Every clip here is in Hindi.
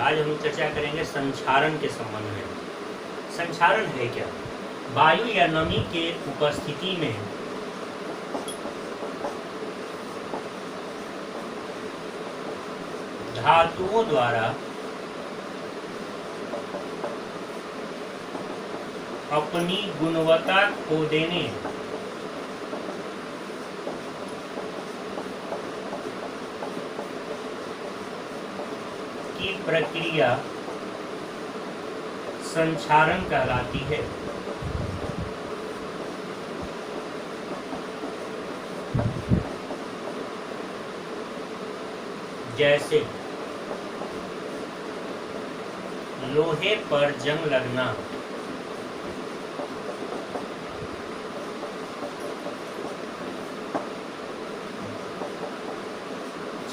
आज हम चर्चा करेंगे संक्षारण के संबंध में। संक्षारण है क्या? वायु या नमी के उपस्थिति में धातुओं द्वारा अपनी गुणवत्ता खो देने की प्रक्रिया संक्षारण कहलाती है। जैसे लोहे पर जंग लगना,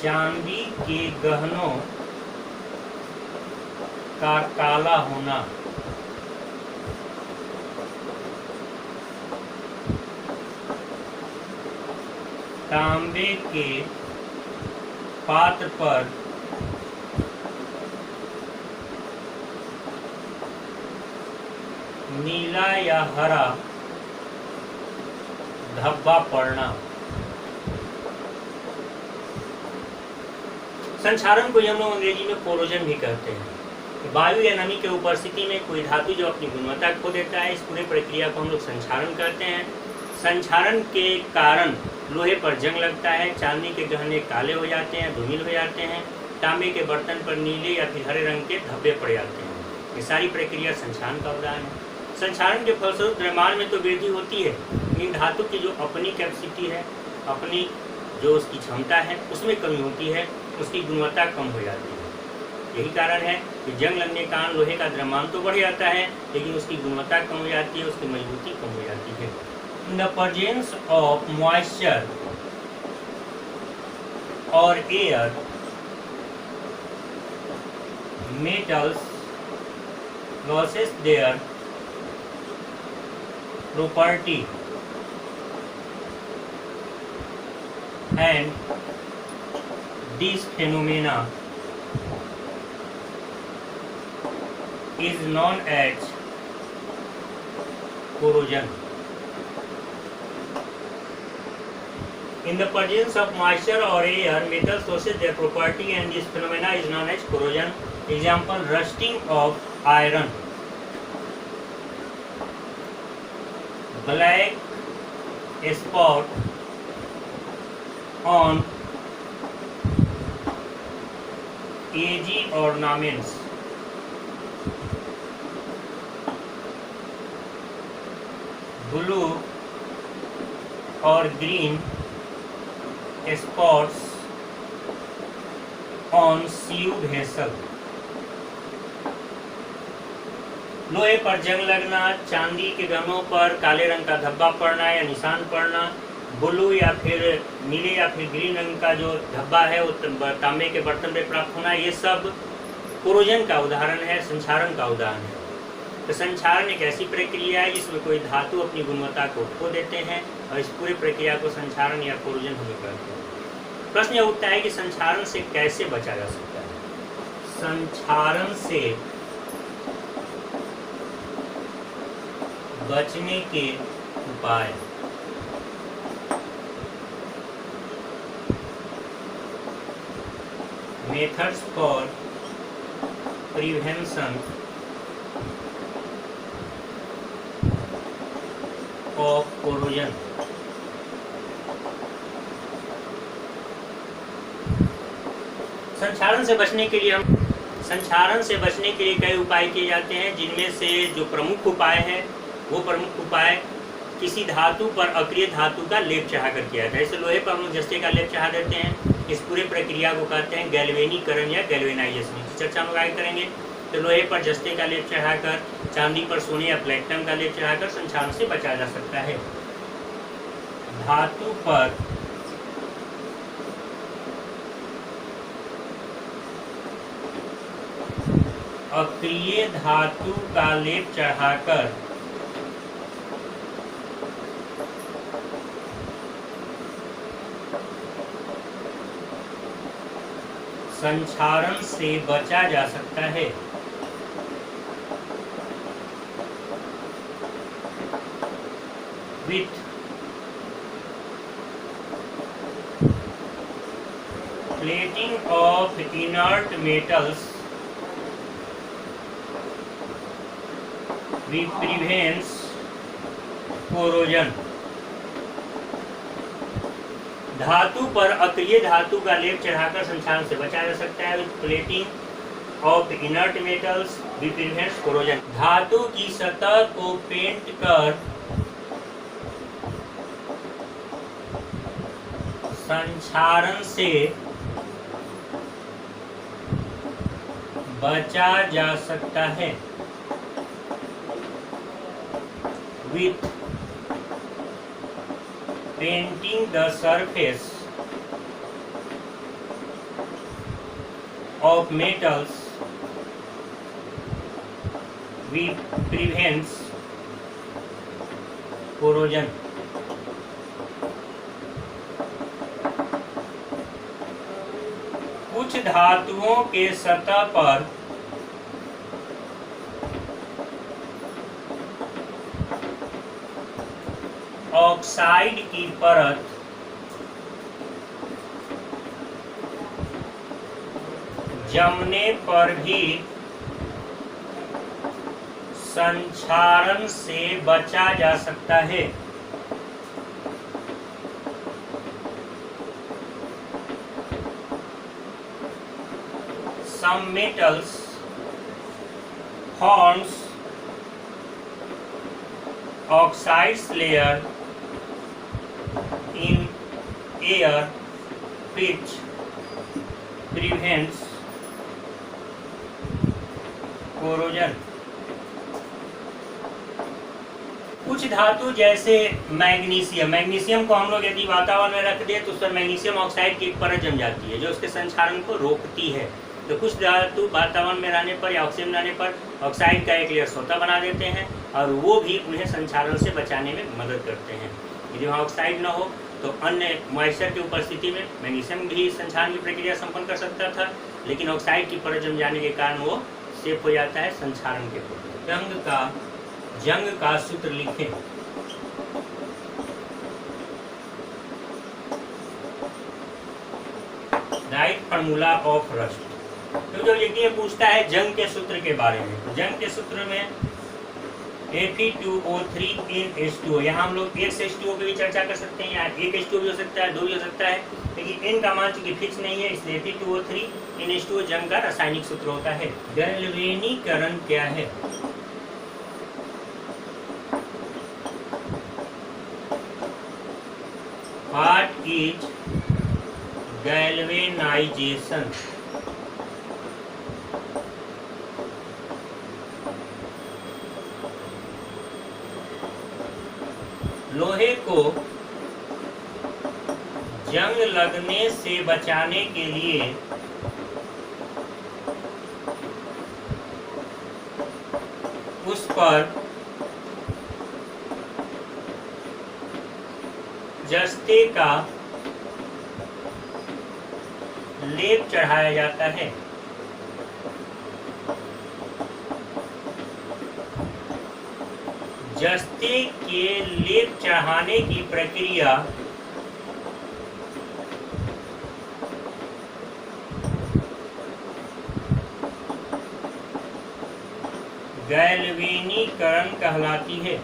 चांदी के गहनों का काला होना, तांबे के पात्र पर नीला या हरा धब्बा पड़ना। संक्षारण को हम लोग अंग्रेजी में कोरोजन भी कहते हैं। वायु या नमी के उपस्थिति में कोई धातु जो अपनी गुणवत्ता खो देता है, इस पूरे प्रक्रिया को हम लोग संक्षारण कहते हैं। संक्षारण के कारण लोहे पर जंग लगता है, चांदी के गहने काले हो जाते हैं, धूमिल हो जाते हैं, तांबे के बर्तन पर नीले या फिर हरे रंग के धब्बे पड़ जाते हैं। ये सारी प्रक्रिया संक्षारण का उदाहरण है। संक्षारण के फलस्वरूप द्रव्यमान में तो वृद्धि होती है, लेकिन धातु की जो अपनी कैपेसिटी है, अपनी जो उसकी क्षमता है, उसमें कमी होती है, उसकी गुणवत्ता कम हो जाती है। यही कारण है कि जंग लगने के कारण लोहे का द्रव्यमान तो बढ़ जाता है, लेकिन उसकी गुणवत्ता कम हो जाती है, उसकी मजबूती कम हो जाती है। In the presence of moisture और air, metals loses their property and this phenomena is known as corrosion. In the presence of moisture or air, metals loses their property and this phenomena is known as corrosion. Example: rusting of iron, black spot on edgy ornaments, blue or green spots on sew vessel. लोहे पर जंग लगना, चांदी के गहनों पर काले रंग का धब्बा पड़ना या निशान पड़ना, ब्लू या फिर नीले या फिर ग्रीन रंग का जो धब्बा है वो तांबे के बर्तन में प्राप्त होना, ये सब कोरोजन का उदाहरण है, संक्षारण का उदाहरण है। तो संक्षारण एक ऐसी प्रक्रिया है जिसमें कोई धातु अपनी गुणवत्ता को खो देते हैं और इस पूरी प्रक्रिया को संक्षारण या कोरोजन हम कहते हैं। प्रश्न यह उठता है कि संक्षारण से कैसे बचा जा सकता है? संक्षारण से बचने के उपाय। Methods for prevention of corrosion. संक्षारण से बचने के लिए कई उपाय किए जाते हैं, जिनमें से जो प्रमुख उपाय है वो प्रमुख उपाय किसी धातु पर अक्रिय धातु का लेप चढ़ाकर किया जाता है। जैसे लोहे पर हम लोग जस्ते का लेप चढ़ा देते हैं, इस पूरे प्रक्रिया को कहते हैं गैल्वेनीकरण या गैल्वेनाइजेशन। इसकी चर्चा हम लोग आगे करेंगे। तो लोहे पर जस्ते का लेप चढ़ाकर, चांदी पर सोने या प्लेटिनम का लेप चढ़ाकर संक्षारण से बचा जा सकता है। धातु पर अक्रिय धातु का लेप चढ़ाकर संक्षारण से बचा जा सकता है। With plating of inert metals which prevents corrosion। धातु पर अक्रिय धातु का लेप चढ़ाकर संक्षारण से बचा जा सकता है। With plating of inert metals which prevents corrosion। धातु की सतह को पेंट कर संक्षारण से बचा जा सकता है। With painting the surface of metals which prevents corrosion। कुछ धातुओं के सतह पर ऑक्साइड की परत जमने पर भी संक्षारण से बचा जा सकता है। Some metals forms oxides layer in air which prevents corrosion। कुछ धातु जैसे मैग्नीशियम को हम लोग यदि वातावरण में रख दे तो उस पर मैग्नीशियम ऑक्साइड की एक परत जम जाती है जो उसके संक्षारण को रोकती है। तो कुछ धातु वातावरण में रहने पर या ऑक्सीजन रहने पर ऑक्साइड का एक लेयर स्वतः बना देते हैं और वो भी उन्हें संक्षारण से बचाने में मदद करते हैं। यदि वहाँ ऑक्साइड न हो तो अन्य मॉइस्चर की उपस्थिति में मैग्नीशियम भी संक्षारण की प्रक्रिया संपन्न कर सकता था, लेकिन ऑक्साइड की परत जम जाने के कारण वो सेफ हो जाता है संक्षारण के पूर्व। जंग का सूत्र लिखें। Right formula of rust. तो जो ये पूछता है जंग के सूत्र के बारे में, तो जंग के सूत्र में Fe2O3 in H2O। यहाँ हम लोग एक H2O की भी चर्चा कर सकते हैं, या एक H2O भी हो सकता है, दो भी हो सकता है, लेकिन n का मान चूंकि फिक्स नहीं है इसलिए Fe2O3 in H2O जंग का रासायनिक सूत्र होता है। गैल्वेनीकरण क्या है? What is galvanization? लोहे को जंग लगने से बचाने के लिए उस पर जस्ते का लेप चढ़ाया जाता है। जस्ते के लेप चढ़ाने की प्रक्रिया गैल्वेनीकरण कहलाती है।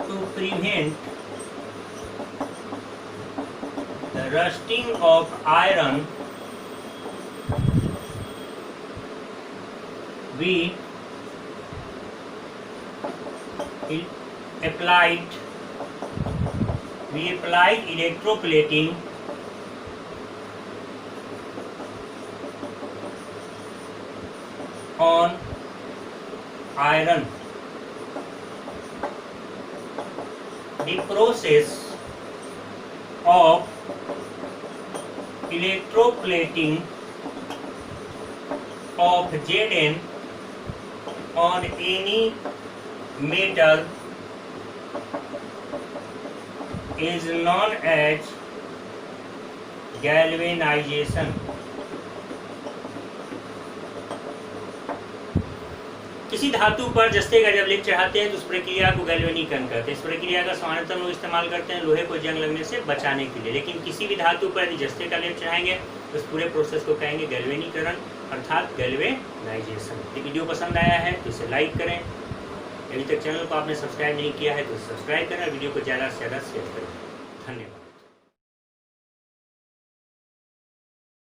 To prevent the rusting of iron, we applied electroplating on iron। The process of electroplating of Zn on any metal is known as galvanization. किसी धातु पर जस्ते का जब लेप चढ़ाते हैं तो उस प्रक्रिया को गैल्वेनीकरण कहते हैं। इस प्रक्रिया का सामान्यतः लोग इस्तेमाल करते हैं लोहे को जंग लगने से बचाने के लिए, लेकिन किसी भी धातु पर यदि जस्ते का लेप चढ़ाएंगे तो उस पूरे प्रोसेस को कहेंगे गैल्वेनीकरण अर्थात गैल्वेनाइजेशन। यदि वीडियो पसंद आया है तो इसे लाइक करें, अभी तक चैनल को आपने सब्सक्राइब नहीं किया है तो सब्सक्राइब करें और वीडियो को ज़्यादा से ज़्यादा शेयर करें। धन्यवाद।